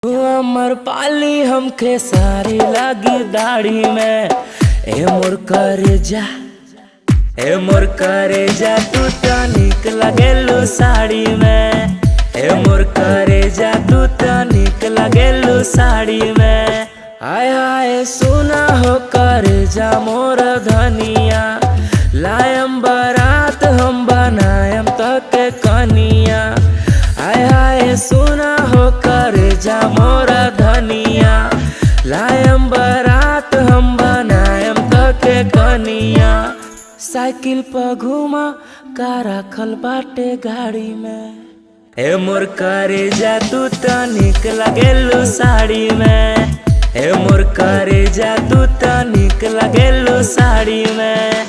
अमर पाली हमके सारी लगी दाढ़ी में। ए मोर करेजा, ए मोर करेजा तू तो निक लगेलू साड़ी में। ए मोर करेजा तू तो निक लगेलू साड़ी में। आय हाय सुना हो करेजा मोर धनिया, लायम बारात हम बनायम तक कनिया। आय हाय सुना हो करेजा मोर धनिया, लायम बारात हम बनायम तक कनिया। साइकिल पर घुमा का रखल बाटे गाड़ी में। ए मोर करेजा तू तो निक लगेलू साड़ी में। ए मोर करेजा तू तो निक लगेलू साड़ी में।